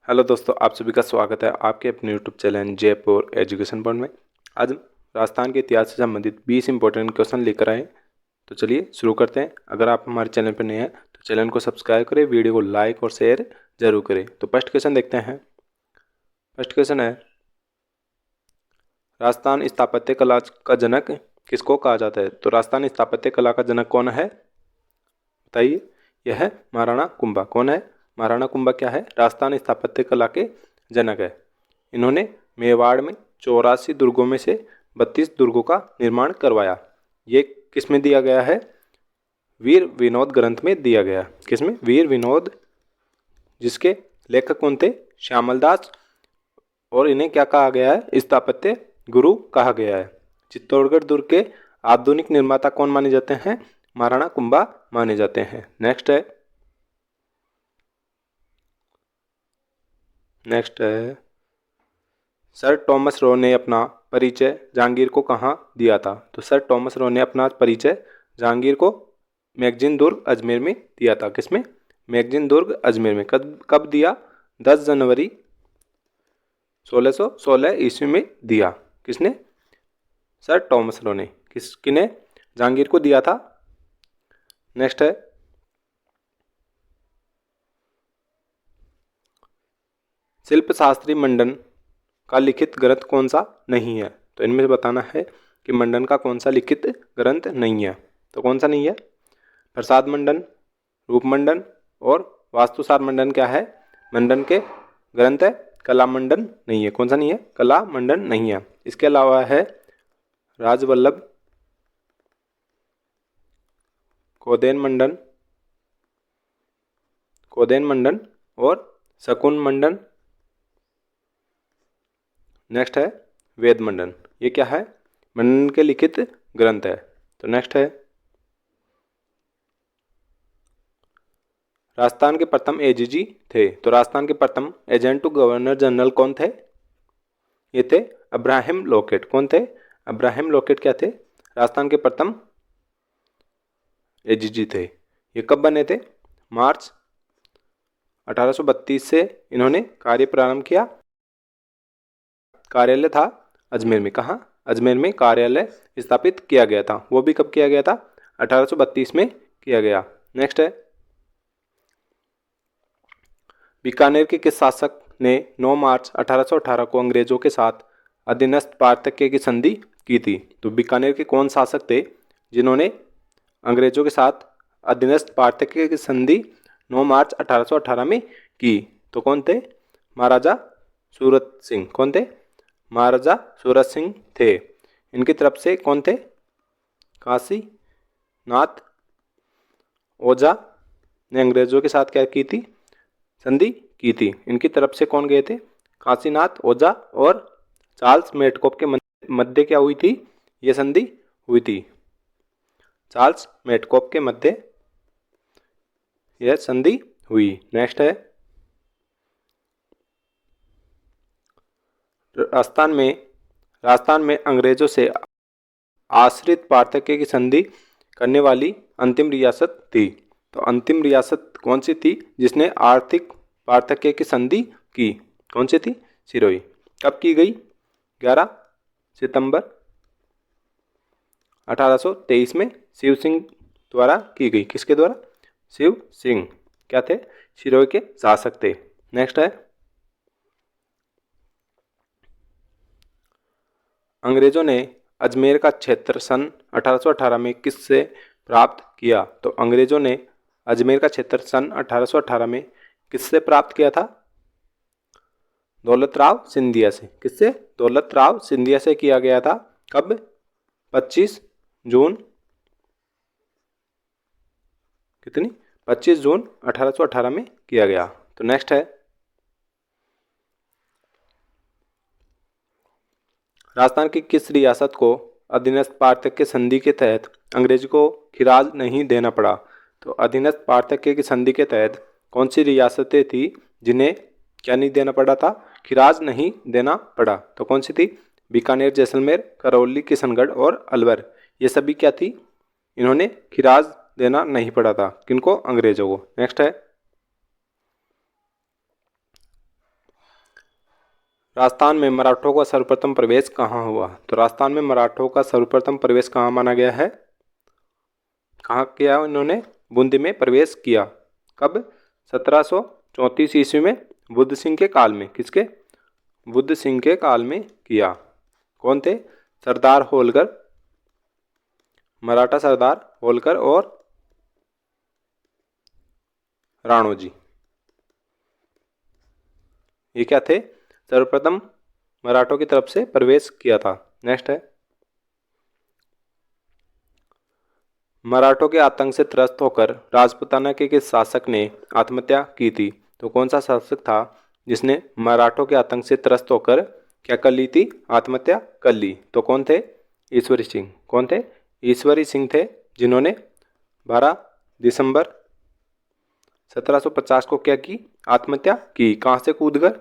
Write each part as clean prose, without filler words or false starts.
Hello दोस्तों, आप सभी का स्वागत है आपके अपने YouTube channel Jaipur education point में। आज हम राजस्थान के इतिहास से संबंधित 20 इंपॉर्टेंट क्वेश्चन लेकर आए। तो चलिए शुरू करते हैं। अगर आप हमारे चैनल पर नए हैं तो चैनल को सब्सक्राइब करें, वीडियो को लाइक और शेयर जरूर करें। तो फर्स्ट क्वेश्चन देखते हैं। फर्स्ट क्वेश्चन है, राजस्थान स्थापत्य कला का जनक किसको कहा जाता है? तो राजस्थान स्थापत्य कला का जनक कौन है बताइए। यह है महाराणा कुंभा। कौन है? महाराणा कुंभा क्या है? राजस्थान स्थापत्य कला के जनक है। इन्होंने मेवाड़ में 84 दुर्गों में से 32 दुर्गों का निर्माण करवाया। ये किस में दिया गया है? वीर विनोद ग्रंथ में दिया गया। किसमें? वीर विनोद, जिसके लेखक कौन थे? श्यामल दास। और इन्हें क्या कहा गया है? स्थापत्य गुरु कहा गया है। चित्तौड़गढ़ दुर्ग के आधुनिक निर्माता कौन माने जाते हैं? महाराणा कुंभा माने जाते हैं। नेक्स्ट है सर टॉमस रो ने अपना परिचय जहांगीर को कहाँ दिया था? तो सर टॉमस रो ने अपना परिचय जहांगीर को मैगजीन दुर्ग अजमेर में दिया था। किसमें? मैगजीन दुर्ग अजमेर में। कब दिया? 10 जनवरी 1616 ईस्वी में दिया। किसने? सर टॉमस रो ने। किने? जहांगीर को दिया था। नेक्स्ट है, शिल्प शास्त्री मंडन का लिखित ग्रंथ कौन सा नहीं है? तो इनमें से बताना है कि मंडन का कौन सा लिखित ग्रंथ नहीं है। तो कौन सा नहीं है? प्रसाद मंडन, रूप मंडन और वास्तुसार मंडन क्या है? मंडन के ग्रंथ है। कला मंडन नहीं है। कौन सा नहीं है? कला मंडन नहीं है। इसके अलावा है राजवल्लभ, कोदेन मंडन और शकुन मंडन। नेक्स्ट है वेद मंडन। ये क्या है? मंडन के लिखित ग्रंथ है। तो नेक्स्ट है, राजस्थान के प्रथम एजीजी थे। तो राजस्थान के प्रथम एजेंट टू गवर्नर जनरल कौन थे? ये थे अब्राहम लॉकेट। कौन थे? अब्राहम लॉकेट क्या थे? राजस्थान के प्रथम एजीजी थे। ये कब बने थे? मार्च 1832 से इन्होंने कार्य प्रारंभ किया। कार्यालय था अजमेर में। कहाँ? अजमेर में कार्यालय स्थापित किया गया था। वो भी कब किया गया था? 1832 में किया गया। नेक्स्ट है, बीकानेर के किस शासक ने 9 मार्च 1818 को अंग्रेजों के साथ अधीनस्थ पार्थक्य की संधि की थी? तो बीकानेर के कौन शासक थे जिन्होंने अंग्रेजों के साथ अधीनस्थ पार्थक्य की संधि 9 मार्च 1818 में की? तो कौन थे? महाराजा सूरत सिंह। कौन थे? महाराजा सूरत सिंह थे। इनकी तरफ से कौन थे? काशी नाथ ओझा ने अंग्रेजों के साथ क्या की थी? संधि की थी। इनकी तरफ से कौन गए थे? काशीनाथ ओझा और चार्ल्स मेटकॉप के मध्य क्या हुई थी? ये संधि हुई थी। चार्ल्स मेटकॉप के मध्य यह संधि हुई। नेक्स्ट है, राजस्थान में अंग्रेजों से आश्रित पार्थक्य की संधि करने वाली अंतिम रियासत थी। तो अंतिम रियासत कौन सी थी जिसने आर्थिक पार्थक्य की संधि की? कौन सी थी? सिरोही। कब की गई? 11 सितंबर 1823 में शिव सिंह द्वारा की गई। किसके द्वारा? शिव सिंह क्या थे? सिरोही के शासक थे। नेक्स्ट है, अंग्रेजों ने अजमेर का क्षेत्र सन 1818 में किससे प्राप्त किया? तो अंग्रेजों ने अजमेर का क्षेत्र सन 1818 में किससे प्राप्त किया था? दौलत राव सिंधिया से। किससे? दौलत राव सिंधिया से किया गया था। कब? 25 जून 25 जून 1818 में किया गया। तो नेक्स्ट है, राजस्थान की किस रियासत को अधीनस्थ पार्थक्य संधि के तहत अंग्रेज को खिराज नहीं देना पड़ा? तो अधीनस्थ पार्थक्य की संधि के तहत कौन सी रियासतें थी जिन्हें क्या नहीं देना पड़ा था? खिराज नहीं देना पड़ा। तो कौन सी थी? बीकानेर, जैसलमेर, करौली, किशनगढ़ और अलवर। ये सभी क्या थी? इन्होंने खिराज देना नहीं पड़ा था। किनको? अंग्रेजों को। नेक्स्ट है, राजस्थान में मराठों का सर्वप्रथम प्रवेश कहाँ हुआ? तो राजस्थान में मराठों का सर्वप्रथम प्रवेश कहाँ माना गया है? कहाँ किया उन्होंने? बूंदी में प्रवेश किया। कब? 1734 ईस्वी में बुद्ध सिंह के काल में। किसके? बुद्ध सिंह के काल में किया। कौन थे? सरदार होलकर, मराठा सरदार होलकर और राणोजी। ये क्या थे? सर्वप्रथम मराठों की तरफ से प्रवेश किया था। नेक्स्ट है, मराठों के आतंक से त्रस्त होकर राजपूताना के किस शासक ने आत्महत्या की थी? तो कौन सा शासक था जिसने मराठों के आतंक से त्रस्त होकर क्या कर ली थी? आत्महत्या कर ली। तो कौन थे? ईश्वरी सिंह। कौन थे? ईश्वरी सिंह थे, जिन्होंने 12 दिसंबर 1750 को क्या की? आत्महत्या की। कहाँ से कूदकर?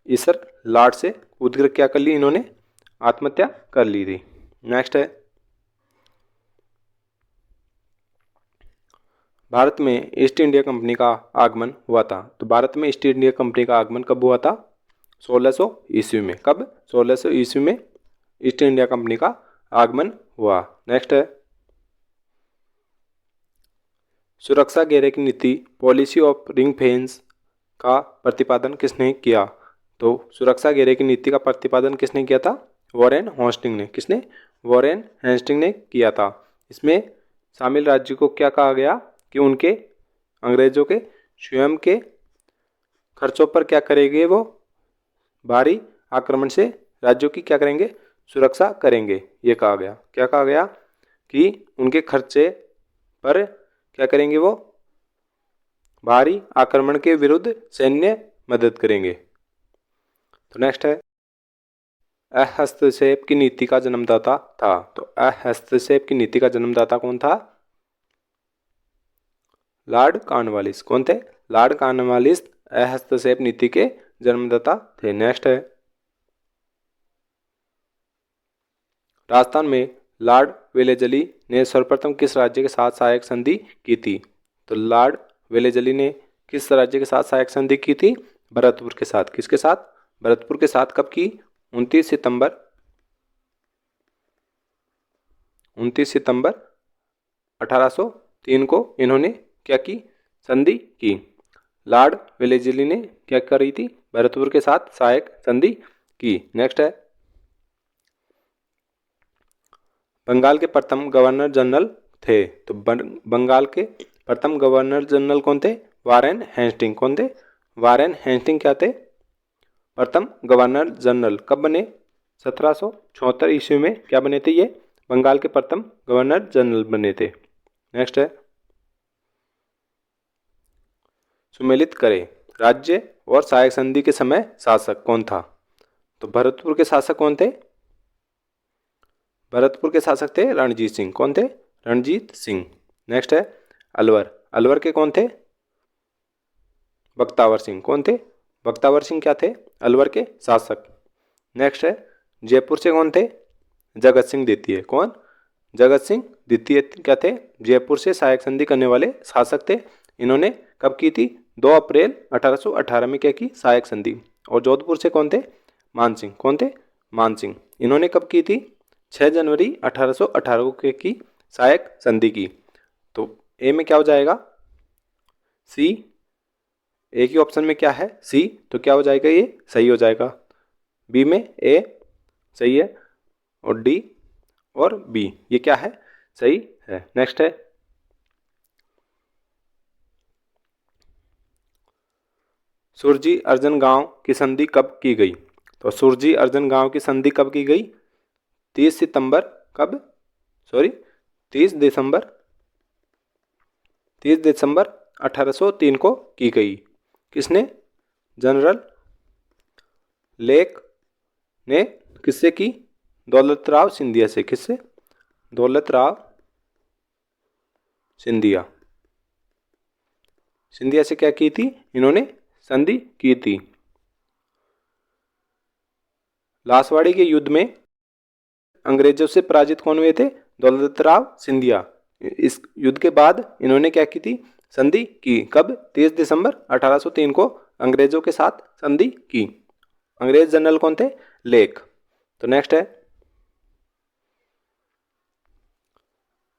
ईसर लाट से कूदकर क्या कर ली इन्होंने? आत्महत्या कर ली थी। नेक्स्ट है, भारत में ईस्ट इंडिया कंपनी का आगमन हुआ था। तो भारत में ईस्ट इंडिया कंपनी का आगमन कब हुआ था? 1600 ईस्वी में। कब? 1600 ईस्वी में ईस्ट इंडिया कंपनी का आगमन हुआ। नेक्स्ट है, सुरक्षा घेरे की नीति पॉलिसी ऑफ रिंग फेंस का प्रतिपादन किसने किया? तो सुरक्षा घेरे की नीति का प्रतिपादन किसने किया था? वॉरेन हेस्टिंग ने। किसने? वॉरेन हेस्टिंग ने किया था। इसमें शामिल राज्य को क्या कहा गया कि उनके अंग्रेजों के स्वयं के खर्चों पर क्या करेंगे? वो भारी आक्रमण से राज्यों की क्या करेंगे? सुरक्षा करेंगे। ये कहा गया। क्या कहा गया? कि उनके खर्चे पर क्या करेंगे? वो भारी आक्रमण के विरुद्ध सैन्य मदद करेंगे। तो नेक्स्ट है, हस्तक्षेप की नीति का जन्मदाता था। तो हस्तक्षेप की नीति का जन्मदाता कौन था? Lord Cornwallis. कौन थे? लॉर्ड कॉर्नवालिस हस्तक्षेप नीति के जन्मदाता थे। नेक्स्ट है, राजस्थान में लॉर्ड वेलेजली ने सर्वप्रथम किस राज्य के साथ सहायक संधि की थी? तो लॉर्ड वेलेजली ने किस राज्य के साथ सहायक संधि की थी? भरतपुर के साथ। किसके साथ? भरतपुर के साथ। कब की? 29 सितंबर 1803 को इन्होंने क्या की? संधि की। लॉर्ड वेलेजली ने क्या करी थी? भरतपुर के साथ सहायक संधि की। नेक्स्ट है, बंगाल के प्रथम गवर्नर जनरल थे। तो बंगाल के प्रथम गवर्नर जनरल कौन थे? Warren Hastings. कौन थे? वॉरेन हेस्टिंग क्या थे? प्रथम गवर्नर जनरल। कब बने? 1774 ईस्वी में क्या बने थे? ये बंगाल के प्रथम गवर्नर जनरल बने थे। नेक्स्ट है, सुमेलित करें, राज्य और सहायक संधि के समय शासक कौन था? तो भरतपुर के शासक कौन थे? भरतपुर के शासक थे रणजीत सिंह। कौन थे? रणजीत सिंह। नेक्स्ट है, अलवर। अलवर के कौन थे? बख्तावर सिंह। कौन थे? बख्तावर सिंह क्या थे? अलवर के शासक। नेक्स्ट है, जयपुर से कौन थे? जगत सिंह द्वितीय। कौन? जगत सिंह द्वितीय क्या थे? जयपुर से सहायक संधि करने वाले शासक थे। इन्होंने कब की थी? 2 अप्रैल 1818 में क्या की? सहायक संधि। और जोधपुर से कौन थे? मान सिंह। कौन थे? मान सिंह। इन्होंने कब की थी? 6 जनवरी 1818 को की सहायक संधि की। तो ए में क्या हो जाएगा? सी। ए की ऑप्शन में क्या है? सी। तो क्या हो जाएगा? ये सही हो जाएगा। बी में ए सही है और डी और बी ये क्या है? सही है। नेक्स्ट है, सुरजी अर्जन गांव की संधि कब की गई? तो सुरजी अर्जन गांव की संधि कब की गई? 30 सितंबर कब? 30 दिसंबर 1803 को की गई। किसने? जनरल लेक ने किससे की? दौलतराव सिंधिया से। किससे? दौलतराव सिंधिया। सिंधिया से क्या की थी इन्होंने? संधि की थी। लासवाड़ी के युद्ध में अंग्रेजों से पराजित कौन हुए थे? दौलतराव सिंधिया। इस युद्ध के बाद इन्होंने क्या की थी? संधि की। कब? 30 दिसंबर 1803 को अंग्रेजों के साथ संधि की। अंग्रेज जनरल कौन थे? लेक। तो नेक्स्ट है,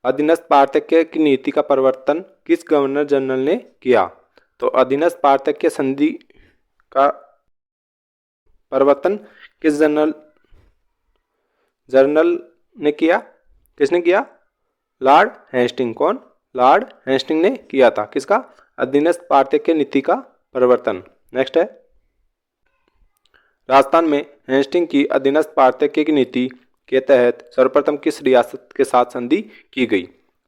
अधीनस्थ पार्थक्य की नीति का परिवर्तन किस गवर्नर जनरल ने किया? तो अधीनस्थ पार्थक्य संधि का परिवर्तन किस जनरल ने किया? किसने किया? Lord Hastings. कौन? लॉर्ड हेस्टिंग ने किया था। किसका? अधीनस्थ पार्थक्य नीति का परिवर्तन। नेक्स्ट है, राजस्थान में हेस्टिंग की अधीनस्थ पार्थक्य की नीति के तहत सर्वप्रथम किस रियासत के साथ संधि की गई?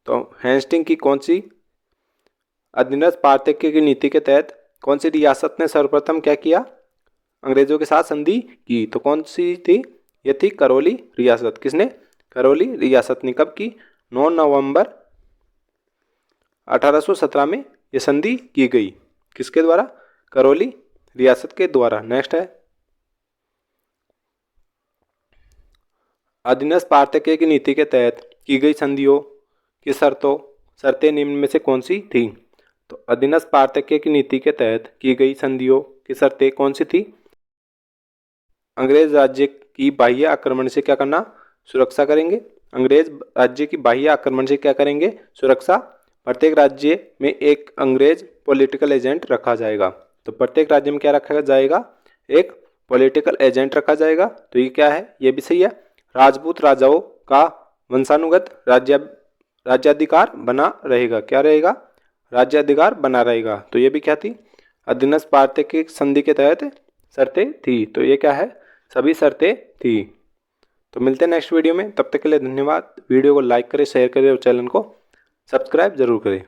तो हेस्टिंग की कौन सी अधीनस्थ पार्थक्य की नीति के तहत कौन सी रियासत ने सर्वप्रथम क्या किया? अंग्रेजों के साथ संधि की। तो कौन सी थी? ये थी करौली रियासत। किसने? करौली रियासत ने। कब की? 9 नवंबर 1817 में ये संधि की गई। किसके द्वारा? करौली रियासत के द्वारा। नेक्स्ट है, अधीनस्थ पार्थक्य की नीति के तहत की गई संधियों की शर्तें निम्न में से कौन सी थी? तो अधीनस्थ पार्थक्य की नीति के तहत की गई संधियों की शर्तें कौन सी थी? अंग्रेज राज्य की बाह्य आक्रमण से क्या करना? सुरक्षा करेंगे। अंग्रेज राज्य की बाह्य आक्रमण से क्या करेंगे? सुरक्षा। प्रत्येक राज्य में एक अंग्रेज पॉलिटिकल एजेंट रखा जाएगा। तो प्रत्येक राज्य में क्या रखा जाएगा? एक पॉलिटिकल एजेंट रखा जाएगा। तो ये क्या है? ये भी सही है। राजपूत राजाओं का वंशानुगत राज्याधिकार बना रहेगा। क्या रहेगा? राज्याधिकार बना रहेगा। तो ये भी क्या थी? अधीनस्थ पार्थक्य संधि के तहत शर्तें थी। तो ये क्या है? सभी शर्तें थी। तो मिलते हैं नेक्स्ट वीडियो में। तब तक के लिए धन्यवाद। वीडियो को लाइक करें, शेयर करें और चैनल को सब्सक्राइब जरूर करें।